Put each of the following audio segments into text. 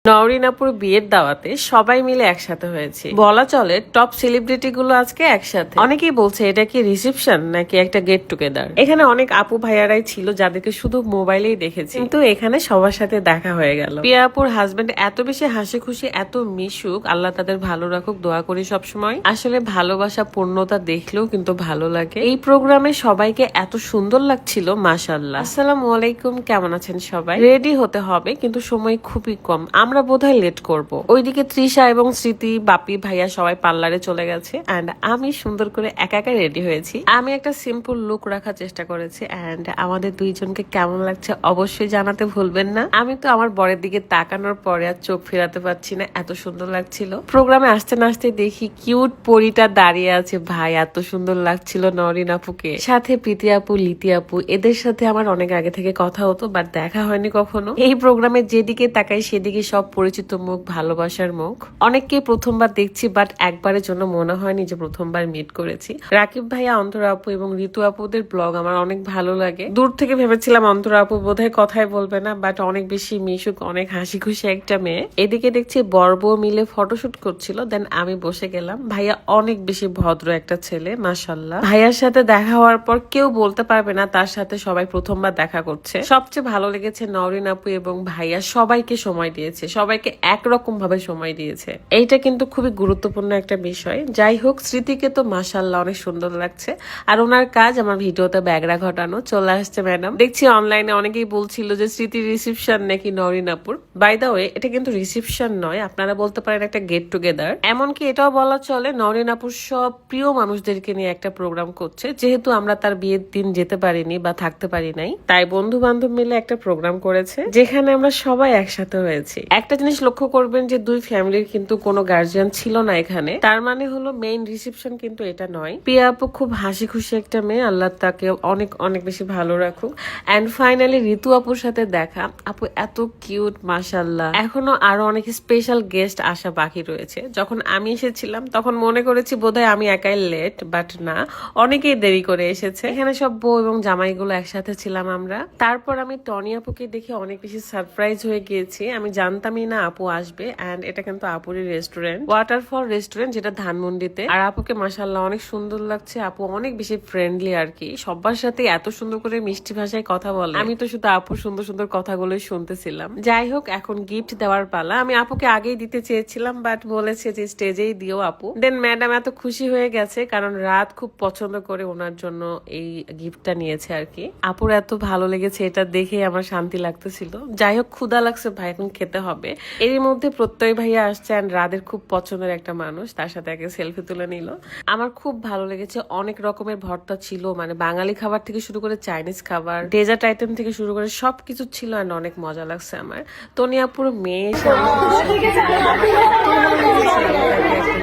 নওরিনাপুর বিয়ের দাওয়াতে সবাই মিলে একসাথে হয়েছে, বলা চলে টপ সেলিব্রিটি গুলো আজকে একসাথে। অনেকেই বলছে এটা কি রিসেপশন নাকি একটা গেট টুগেদার। এখানে অনেক আপু ভাইয়ারাই ছিল যাদেরকে শুধু মোবাইলেই দেখেছি, কিন্তু এখানে সবার সাথে দেখা হয়ে গেল। প্রিয়া আপুর হাজবেন্ড এত বেশি হাসি খুশি, এত মিশুক, আল্লাহ তাদের ভালো রাখুক, দোয়া করি সবসময়। আসলে ভালোবাসা পূর্ণতা দেখলেও কিন্তু ভালো লাগে। এই প্রোগ্রামে সবাইকে এত সুন্দর লাগছিল, মাশাআল্লাহ। আসসালামু আলাইকুম, কেমন আছেন সবাই? রেডি হতে হবে কিন্তু সময় খুবই কম, আমরা বোধহয় লেট করব। ওইদিকে তৃষা এবং স্মৃতি, বাপি ভাইয়া সবাই পার্লারে চলে গেছে এন্ড আমি সুন্দর করে একা একা রেডি হয়েছি। আমি একটা সিম্পল লুক রাখার চেষ্টা করেছি এন্ড আমাদের দুইজনকে কেমন লাগছে অবশ্যই জানাতে ভুলবেন না। আমি তো আমার বরের দিকে তাকানোর পরে আর চোখ ফেরাতে পারছি না, এত সুন্দর লাগছিল। প্রোগ্রামে আসতে না আসতে দেখি কিউট পরিটা দাঁড়িয়ে আছে, ভাই এত সুন্দর লাগছিল নওরিন আপুকে, সাথে প্রীতি আপু, লিতি আপু। এদের সাথে আমার অনেক আগে থেকে কথা হতো, বাট দেখা হয়নি কখনো। এই প্রোগ্রামে যেদিকে তাকাই সেদিকে সব পরিচিত মুখ, ভালোবাসার মুখ। অনেককে প্রথমবার দেখছি, বাট একবারের জন্য মনে হয়নি যে প্রথমবার মিট করেছি। রাকিব ভাইয়া, অন্তরা আপু এবং ঋতু আপুদের ব্লগ আমার অনেক ভালো লাগে। দূর থেকে ভেবেছিলাম অন্তরা আপু বোধহয় কথাই বলবে না, বাট অনেক বেশি মিশুক, অনেক হাসি খুশি একটা মেয়ে। এদিকে দেখছি বর্ব মিলে ফটোশুট করছিল, দেন আমি বসে গেলাম। ভাইয়া অনেক বেশি ভদ্র একটা ছেলে, মাশাআল্লাহ। ভাইয়ার সাথে দেখা হওয়ার পর কেউ বলতে পারবে না তার সাথে সবাই প্রথমবার দেখা করছে। সবচেয়ে ভালো লেগেছে নওরিন আপু এবং ভাইয়া সবাইকে সময় দিয়েছে, সবাইকে একরকম ভাবে সময় দিয়েছে। এইটা কিন্তু খুবই গুরুত্বপূর্ণ একটা বিষয়। যাই হোক, স্মৃতিকে তো মাশাআল্লাহ অনেক সুন্দর লাগছে, আর ওনার কাজ আমার ভিডিওতে ব্যাগরা ঘটানো। চলে আসছে ম্যাডাম। দেখছি অনলাইনে অনেকেই বলছিল যে স্মৃতির রিসেপশন নাকি নওরিন আপুর। বাই দা ওয়ে, এটা কিন্তু রিসেপশন নয়, আপনারা বলতে পারেন একটা গেট টুগেদার। এমনকি এটাও বলা চলে নওরিন আপুর সব প্রিয় মানুষদেরকে নিয়ে একটা প্রোগ্রাম করছে, যেহেতু আমরা তার বিয়ের দিন যেতে পারিনি বা থাকতে পারি নাই, তাই বন্ধু বান্ধব মিলে একটা প্রোগ্রাম করেছে যেখানে আমরা সবাই একসাথে হয়েছি। একটা জিনিস লক্ষ্য করবেন যে দুই ফ্যামিলির কিন্তু কোনো গার্জিয়ান ছিল না এখানে, তার মানে হলো মেইন রিসেপশন কিন্তু এটা নয়। প্রিয়া আপু খুব হাসি খুশি একটা মেয়ে, আল্লাহ তাকে অনেক অনেক বেশি ভালো রাখুক। এন্ড ফাইনালি ঋতু আপুর সাথে দেখা। আপু এত কিউট, মাশাআল্লাহ। এখনো আরো অনেক স্পেশাল গেস্ট আসা বাকি রয়েছে। যখন আমি এসেছিলাম তখন মনে করেছি বোধহয় আমি একাই লেট, বাট না, অনেকেই দেরি করে এসেছে। এখানে সব বউ এবং জামাইগুলো একসাথে ছিলাম আমরা। তারপর আমি টনি আপুকে দেখে অনেক বেশি সারপ্রাইজ হয়ে গিয়েছি। আমি জানতামই না আপু আসবে। এন্ড এটা কিন্তু আপুরই রেস্টুরেন্ট, ওয়াটারফল রেস্টুরেন্ট, যেটা ধানমন্ডিতে। আর আপুকে মাশাআল্লাহ অনেক সুন্দর লাগছে। আপু অনেক বেশি ফ্রেন্ডলি আর কি, সবার সাথে এত সুন্দর করে মিষ্টি ভাষায় কথা বলে। আমি তো শুধু আপুর সুন্দর সুন্দর কথাগুলোই শুনতেছিলাম। যাই হোক, এখন গিফট দেওয়ার পালা। আমি আপুকে আগেই দিতে চেয়েছিলাম, বাট বলেছে যে স্টেজেই দিও আপু। দেন ম্যাডাম এত খুশি হয়ে গেছে, কারণ রাত খুব পছন্দ করে ওনার জন্য এই গিফটটা নিয়েছে আর কি। আপুর এত ভালো লেগেছে, এটা দেখে আমার শান্তি লাগতেছিল। যাই হোক, ক্ষুধা লাগছে ভাই, এখন খেতে হবে। এর মধ্যে প্রত্যয় ভাইয়া আসছে, এন্ড রাদের খুব পছন্দের একটা মানুষ, তার সাথে আগে সেলফি তুলে নিল। আমার খুব ভালো লেগেছে, অনেক রকমের ভর্তা ছিল, মানে বাঙালি খাবার থেকে শুরু করে চাইনিজ খাবার, ডেজার্ট আইটেম থেকে শুরু করে সবকিছু ছিল, এন্ড অনেক মজা লাগছে আমার। তনিয়া পুরো মেয়ে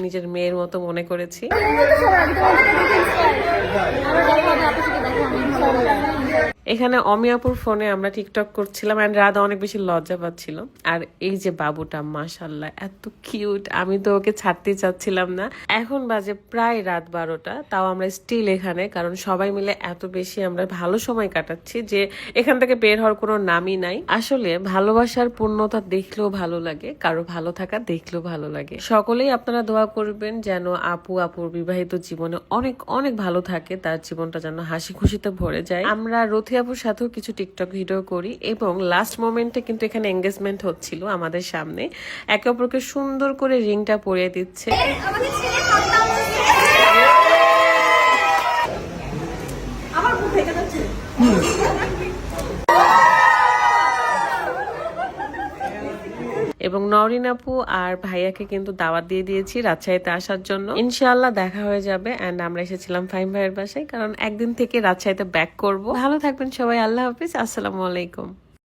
নিজের মেয়ের মতো মনে করেছি। এখানে অমিয়াপুর ফোনে আমরা টিকটক করছিলাম, এন্ড রাধা অনেক বেশি লজ্জা পাচ্ছিল। আর এই যে বাবুটা, মাশাআল্লাহ এত কিউট, আমি তো ওকে ছাড়তে চাচ্ছিলাম না। এখন বাজে প্রায় রাত 12টা, তাও আমরা স্টিল এখানে, কারণ সবাই মিলে এত বেশি আমরা ভালো সময় কাটাচ্ছি যে এখান থেকে বের হওয়ার কোনো নামই নাই। আসলে ভালোবাসার পূর্ণতা দেখলেও ভালো লাগে, কারো ভালো থাকা দেখলেও ভালো লাগে। সকলেই আপনারা দোয়া করবেন যেন আপুর বিবাহিত জীবনে অনেক অনেক ভালো থাকে, তার জীবনটা যেন হাসি খুশিতে ভরে যায়। আমরা রথি আপুর সাথেও কিছু টিকটক ভিডিও করি, এবং লাস্ট মোমেন্টে কিন্তু এখানে এঙ্গেজমেন্ট হচ্ছিল আমাদের সামনে। একে অপরকে সুন্দর করে রিংটা পরিয়ে দিচ্ছে। এবং নওরিন আপু আর ভাইয়াকে কিন্তু দাওয়াত দিয়ে দিয়েছি রাজশাহীতে আসার জন্য। ইনশাআল্লাহ দেখা হয়ে যাবে। এন্ড আমরা এসেছিলাম ফাহিম ভাইয়ের বাসায়, কারণ একদিন থেকে রাজশাহীতে ব্যাক করব। ভালো থাকবেন সবাই, আল্লাহ হাফিজ, আসসালামু আলাইকুম।